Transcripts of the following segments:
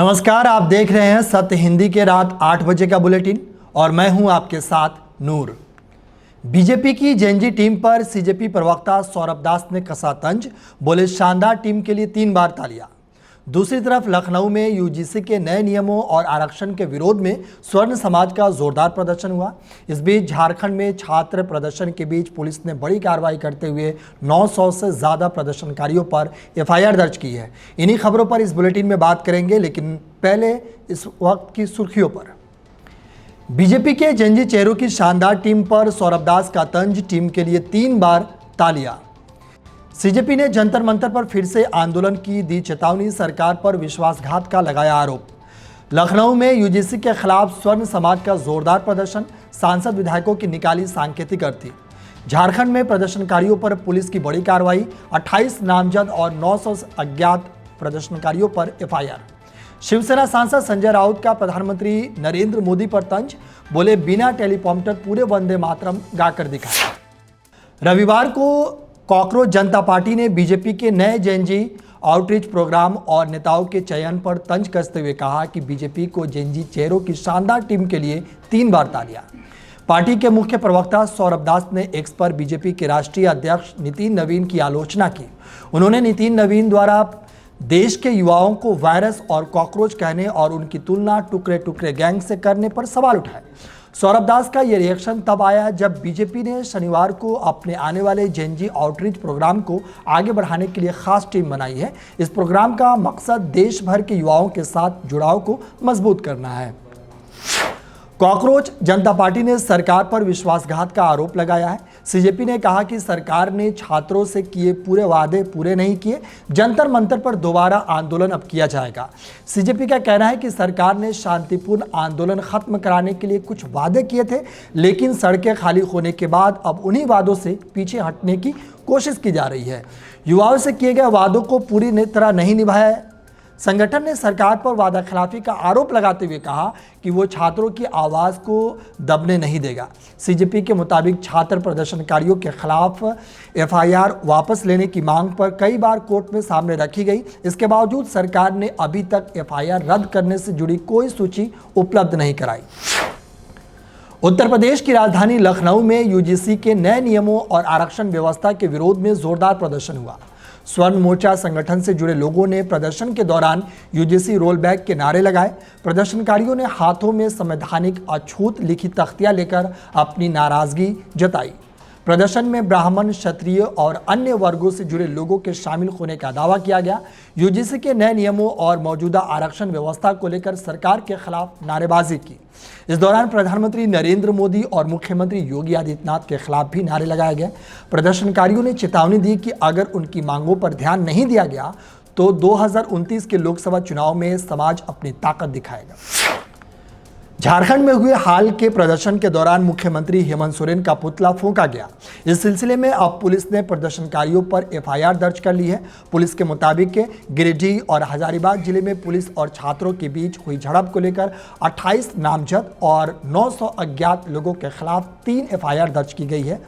नमस्कार, आप देख रहे हैं सत्य हिंदी के रात 8 बजे का बुलेटिन और मैं हूं आपके साथ नूर। बीजेपी की जेएनजी टीम पर सीजेपी प्रवक्ता सौरभ दास ने कसा तंज, बोले शानदार टीम के लिए 3 बार तालियां। दूसरी तरफ लखनऊ में यूजीसी के नए नियमों और आरक्षण के विरोध में स्वर्ण समाज का जोरदार प्रदर्शन हुआ। इस बीच झारखंड में छात्र प्रदर्शन के बीच पुलिस ने बड़ी कार्रवाई करते हुए 900 से ज्यादा प्रदर्शनकारियों पर एफआईआर दर्ज की है। इन्हीं खबरों पर इस बुलेटिन में बात करेंगे, लेकिन पहले इस वक्त की सुर्खियों पर। बीजेपी के जेएनजी चेहरों की शानदार टीम पर सौरभ दास का तंज, टीम के लिए 3 बार तालियां। सीजेपी ने जंतर मंतर पर फिर से आंदोलन की दी चेतावनी, सरकार पर विश्वासघात का लगाया आरोप। लखनऊ में यूजीसी के खिलाफ स्वर्ण समाज का जोरदार प्रदर्शन, सांसद विधायकों की निकाली सांकेतिक अर्थी। झारखंड में प्रदर्शनकारियों पर पुलिस की बड़ी कार्रवाई, 28 नामजद और 900 अज्ञात प्रदर्शनकारियों पर एफआईआर। शिवसेना सांसद संजय राउत का प्रधानमंत्री नरेंद्र मोदी पर तंज, बोले बिना टेलीप्रॉम्प्टर पूरे वंदे मातरम गाकर दिखाया। रविवार को कॉकरोच जनता पार्टी ने बीजेपी के नए जेएनजी आउटरीच प्रोग्राम और नेताओं के चयन पर तंज कसते हुए कहा कि बीजेपी को जेएनजी चेहरों की शानदार टीम के लिए 3 बार तालियां। पार्टी के मुख्य प्रवक्ता सौरभ दास ने एक्स पर बीजेपी के राष्ट्रीय अध्यक्ष नितिन नवीन की आलोचना की। उन्होंने नितिन नवीन द्वारा देश के युवाओं को वायरस और कॉकरोच कहने और उनकी तुलना टुकड़े टुकड़े गैंग से करने पर सवाल उठाए। सौरभ दास का यह रिएक्शन तब आया जब बीजेपी ने शनिवार को अपने आने वाले जेएनजी आउटरीच प्रोग्राम को आगे बढ़ाने के लिए खास टीम बनाई है। इस प्रोग्राम का मकसद देश भर के युवाओं के साथ जुड़ाव को मजबूत करना है। कॉकरोच जनता पार्टी ने सरकार पर विश्वासघात का आरोप लगाया है। सीजेपी ने कहा कि सरकार ने छात्रों से किए पूरे वादे पूरे नहीं किए, जंतर मंतर पर दोबारा आंदोलन अब किया जाएगा। सीजेपी का कहना है कि सरकार ने शांतिपूर्ण आंदोलन खत्म कराने के लिए कुछ वादे किए थे, लेकिन सड़कें खाली होने के बाद अब उन्हीं वादों से पीछे हटने की कोशिश की जा रही है। युवाओं से किए गए वादों को पूरी तरह नहीं निभाया। संगठन ने सरकार पर वादा खिलाफी का आरोप लगाते हुए कहा कि वो छात्रों की आवाज़ को दबने नहीं देगा। सीजेपी के मुताबिक छात्र प्रदर्शनकारियों के खिलाफ एफआईआर वापस लेने की मांग पर कई बार कोर्ट में सामने रखी गई। इसके बावजूद सरकार ने अभी तक एफआईआर रद्द करने से जुड़ी कोई सूची उपलब्ध नहीं कराई। उत्तर प्रदेश की राजधानी लखनऊ में यूजीसी के नए नियमों और आरक्षण व्यवस्था के विरोध में जोरदार प्रदर्शन हुआ। स्वर्ण मोर्चा संगठन से जुड़े लोगों ने प्रदर्शन के दौरान यूजीसी रोल बैक के नारे लगाए। प्रदर्शनकारियों ने हाथों में संवैधानिक अछूत लिखी तख्तियां लेकर अपनी नाराजगी जताई। प्रदर्शन में ब्राह्मण, क्षत्रिय और अन्य वर्गों से जुड़े लोगों के शामिल होने का दावा किया गया। यूजीसी के नए नियमों और मौजूदा आरक्षण व्यवस्था को लेकर सरकार के खिलाफ नारेबाजी की। इस दौरान प्रधानमंत्री नरेंद्र मोदी और मुख्यमंत्री योगी आदित्यनाथ के खिलाफ भी नारे लगाए गए। प्रदर्शनकारियों ने चेतावनी दी कि अगर उनकी मांगों पर ध्यान नहीं दिया गया तो 2029 के लोकसभा चुनाव में समाज अपनी ताकत दिखाएगा। झारखंड में हुए हाल के प्रदर्शन के दौरान मुख्यमंत्री हेमंत सोरेन का पुतला फूंका गया। इस सिलसिले में अब पुलिस ने प्रदर्शनकारियों पर एफआईआर दर्ज कर ली है। पुलिस के मुताबिक गिरिडीह और हजारीबाग जिले में पुलिस और छात्रों के बीच हुई झड़प को लेकर 28 नामजद और 900 अज्ञात लोगों के खिलाफ 3 एफआईआर दर्ज की गई है।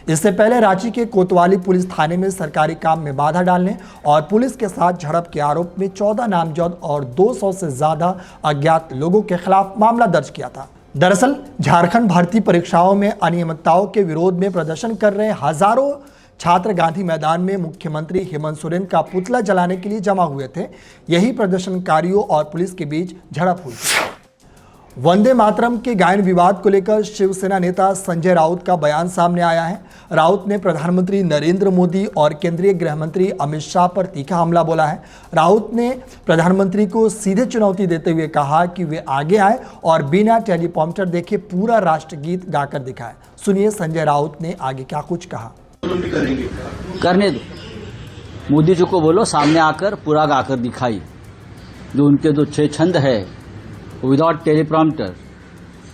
इससे पहले रांची के कोतवाली पुलिस थाने में सरकारी काम में बाधा डालने और पुलिस के साथ झड़प के आरोप में 14 नामजद और 200 से ज्यादा अज्ञात लोगों के खिलाफ मामला दर्ज किया था। दरअसल झारखंड भर्ती परीक्षाओं में अनियमितताओं के विरोध में प्रदर्शन कर रहे हजारों छात्र गांधी मैदान में मुख्यमंत्री हेमंत सोरेन का पुतला जलाने के लिए जमा हुए थे। यही प्रदर्शनकारियों और पुलिस के बीच झड़प हुई। वंदे मातरम के गायन विवाद को लेकर शिवसेना नेता संजय राउत का बयान सामने आया है। राउत ने प्रधानमंत्री नरेंद्र मोदी और केंद्रीय गृह मंत्री अमित शाह पर तीखा हमला बोला है। राउत ने प्रधानमंत्री को सीधे चुनौती देते हुए कहा कि वे आगे आए और बिना टेलीप्रॉम्प्टर देखे पूरा राष्ट्रगीत गाकर दिखाए। सुनिए संजय राउत ने आगे क्या कुछ कहा। करने दो, मोदी जी को बोलो सामने आकर पूरा गाकर दिखाई। जो उनके जो 6 छंद है विदाउट टेलीप्रॉम्प्टर,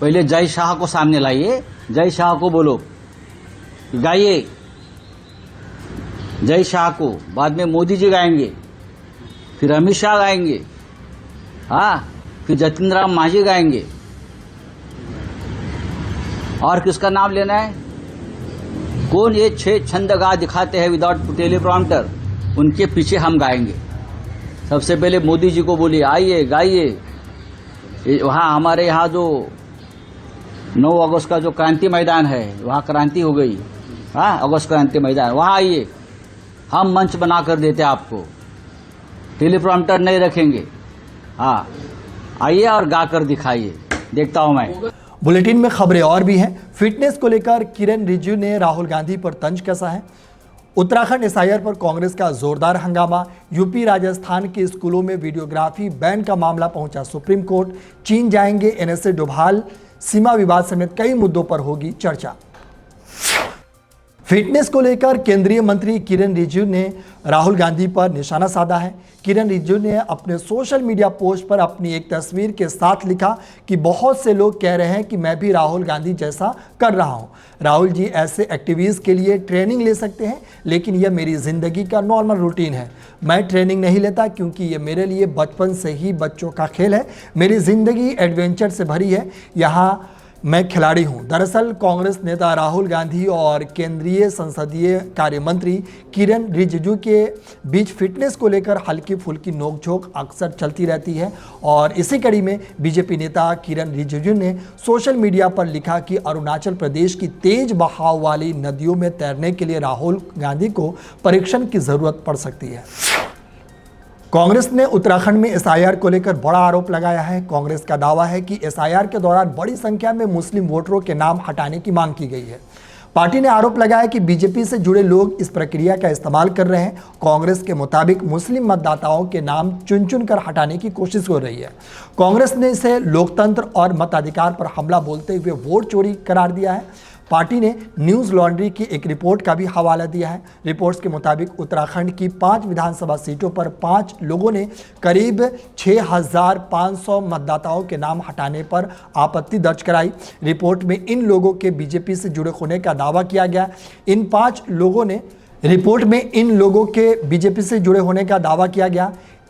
पहले जय शाह को सामने लाइए, जय शाह को बोलो गाइए जय शाह को, बाद में मोदी जी गाएंगे, फिर अमित शाह गाएंगे, फिर जतिन राम मांझी गाएंगे। और किसका नाम लेना है? कौन ये 6 छंद गा दिखाते हैं विदाउट टेलीप्रॉम्प्टर, उनके पीछे हम गाएंगे। सबसे पहले मोदी जी को बोलिए आइए गाइए। वहाँ हमारे यहाँ जो 9 अगस्त का जो क्रांति मैदान है, वहाँ क्रांति हो गई। हाँ, अगस्त क्रांति मैदान, वहाँ आइए, हम मंच बना कर देते आपको, टेलीप्रॉम्प्टर नहीं रखेंगे। हाँ, आइए और गा कर दिखाइए, देखता हूं मैं। बुलेटिन में खबरें और भी हैं। फिटनेस को लेकर किरण रिजिजू ने राहुल गांधी पर तंज कसा है। उत्तराखंड एसआईआर पर कांग्रेस का जोरदार हंगामा। यूपी राजस्थान के स्कूलों में वीडियोग्राफी बैन का मामला पहुंचा सुप्रीम कोर्ट। चीन जाएंगे एनएसए डोभाल, सीमा विवाद समेत कई मुद्दों पर होगी चर्चा। फिटनेस को लेकर केंद्रीय मंत्री किरण रिजिजू ने राहुल गांधी पर निशाना साधा है। किरण रिजिजू ने अपने सोशल मीडिया पोस्ट पर अपनी एक तस्वीर के साथ लिखा कि बहुत से लोग कह रहे हैं कि मैं भी राहुल गांधी जैसा कर रहा हूं। राहुल जी ऐसे एक्टिविस्ट के लिए ट्रेनिंग ले सकते हैं, लेकिन यह मेरी ज़िंदगी का नॉर्मल रूटीन है। मैं ट्रेनिंग नहीं लेता क्योंकि ये मेरे लिए बचपन से ही बच्चों का खेल है। मेरी ज़िंदगी एडवेंचर से भरी है, यहाँ मैं खिलाड़ी हूं। दरअसल कांग्रेस नेता राहुल गांधी और केंद्रीय संसदीय कार्य मंत्री किरण रिजिजू के बीच फिटनेस को लेकर हल्की फुल्की नोकझोंक अक्सर चलती रहती है और इसी कड़ी में बीजेपी नेता किरण रिजिजू ने सोशल मीडिया पर लिखा कि अरुणाचल प्रदेश की तेज बहाव वाली नदियों में तैरने के लिए राहुल गांधी को परीक्षण की जरूरत पड़ सकती है। कांग्रेस ने उत्तराखंड में एसआईआर को लेकर बड़ा आरोप लगाया है। कांग्रेस का दावा है कि एसआईआर के दौरान बड़ी संख्या में मुस्लिम वोटरों के नाम हटाने की मांग की गई है। पार्टी ने आरोप लगाया कि बीजेपी से जुड़े लोग इस प्रक्रिया का इस्तेमाल कर रहे हैं। कांग्रेस के मुताबिक मुस्लिम मतदाताओं के नाम चुन चुन कर हटाने की कोशिश हो रही है। कांग्रेस ने इसे लोकतंत्र और मताधिकार पर हमला बोलते हुए वोट चोरी करार दिया है। पार्टी ने न्यूज़ लॉन्ड्री की एक रिपोर्ट का भी हवाला दिया है। रिपोर्ट्स के मुताबिक उत्तराखंड की 5 विधानसभा सीटों पर 5 लोगों ने करीब 6,500 मतदाताओं के नाम हटाने पर आपत्ति दर्ज कराई। रिपोर्ट में इन लोगों के बीजेपी से जुड़े होने का दावा किया गया।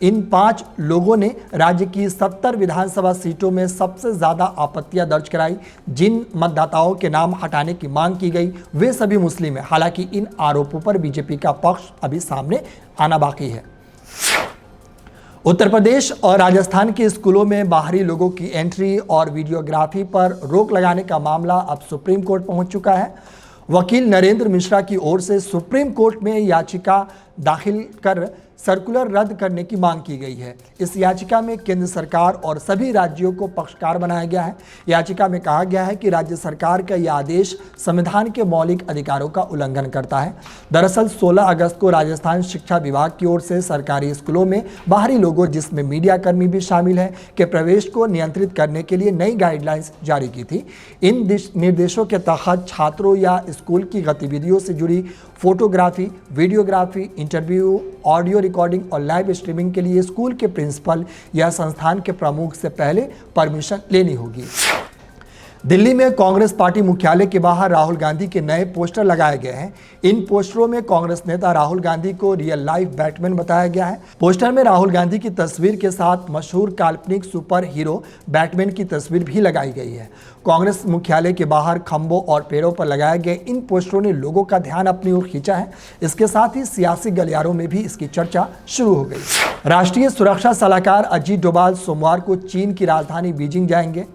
इन 5 लोगों ने राज्य की 70 विधानसभा सीटों में सबसे ज़्यादा आपत्तियां दर्ज कराई। जिन मतदाताओं के नाम हटाने की मांग की गई वे सभी मुस्लिम हैं। हालांकि इन आरोपों पर बीजेपी का पक्ष अभी सामने आना बाकी है। उत्तर प्रदेश और राजस्थान के स्कूलों में बाहरी लोगों की एंट्री और वीडियोग्राफी पर रोक लगाने का मामला अब सुप्रीम कोर्ट पहुंच चुका है। वकील नरेंद्र मिश्रा की ओर से सुप्रीम कोर्ट में याचिका दाखिल कर सर्कुलर रद्द करने की मांग की गई है। इस याचिका में केंद्र सरकार और सभी राज्यों को पक्षकार बनाया गया है। याचिका में कहा गया है कि राज्य सरकार का यह आदेश संविधान के मौलिक अधिकारों का उल्लंघन करता है। दरअसल 16 अगस्त को राजस्थान शिक्षा विभाग की ओर से सरकारी स्कूलों में बाहरी लोगों, जिसमें मीडिया कर्मी भी शामिल हैं, के प्रवेश को नियंत्रित करने के लिए नई गाइडलाइंस जारी की थी। इन निर्देशों के तहत छात्रों या स्कूल की गतिविधियों से जुड़ी photography, videography, interview, audio recording और लाइव स्ट्रीमिंग के लिए स्कूल के प्रिंसिपल या संस्थान के प्रमुख से पहले परमिशन लेनी होगी। दिल्ली में कांग्रेस पार्टी मुख्यालय के बाहर राहुल गांधी के नए पोस्टर लगाए गए हैं। इन पोस्टरों में कांग्रेस नेता राहुल गांधी को रियल लाइफ बैटमैन बताया गया है। पोस्टर में राहुल गांधी की तस्वीर के साथ मशहूर काल्पनिक सुपर हीरो बैटमैन की तस्वीर भी लगाई गई है। कांग्रेस मुख्यालय के बाहर खंभों और पेड़ों पर लगाए गए इन पोस्टरों ने लोगों का ध्यान अपनी ओर खींचा है। इसके साथ ही सियासी गलियारों में भी इसकी चर्चा शुरू हो गई। राष्ट्रीय सुरक्षा सलाहकार अजीत डोभाल सोमवार को चीन की राजधानी बीजिंग जाएंगे,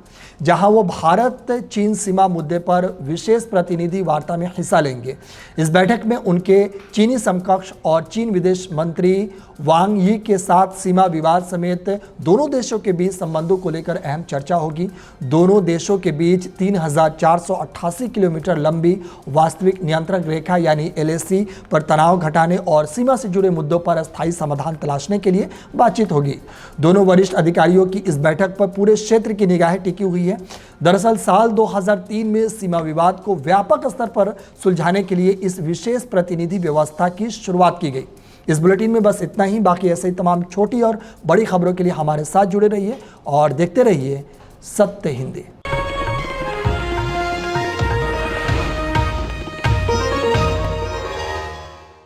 जहां वो भारत चीन सीमा मुद्दे पर विशेष प्रतिनिधि वार्ता में हिस्सा लेंगे। इस बैठक में उनके चीनी समकक्ष और चीन विदेश मंत्री वांग यी के साथ सीमा विवाद समेत दोनों देशों के बीच संबंधों को लेकर अहम चर्चा होगी। दोनों देशों के बीच 3,488 किलोमीटर लंबी वास्तविक नियंत्रण रेखा यानी LAC पर तनाव घटाने और सीमा से जुड़े मुद्दों पर अस्थायी समाधान तलाशने के लिए बातचीत होगी। दोनों वरिष्ठ अधिकारियों की इस बैठक पर पूरे क्षेत्र की निगाहें टिकी हुई है। दरअसल साल 2003 में सीमा विवाद को व्यापक स्तर पर सुलझाने के लिए इस विशेष प्रतिनिधि व्यवस्था की शुरुआत की गई। इस बुलेटिन में बस इतना ही। बाकी ऐसे ही तमाम छोटी और बड़ी खबरों के लिए हमारे साथ जुड़े रहिए और देखते रहिए सत्य Hindi.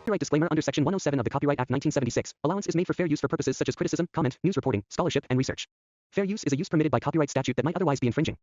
Copyright disclaimer under Section 107 of the Copyright Act 1976. Allowance is made for fair use for purposes such as criticism, comment, news reporting, scholarship, and research. Fair use is a use permitted by copyright statute that might otherwise be infringing.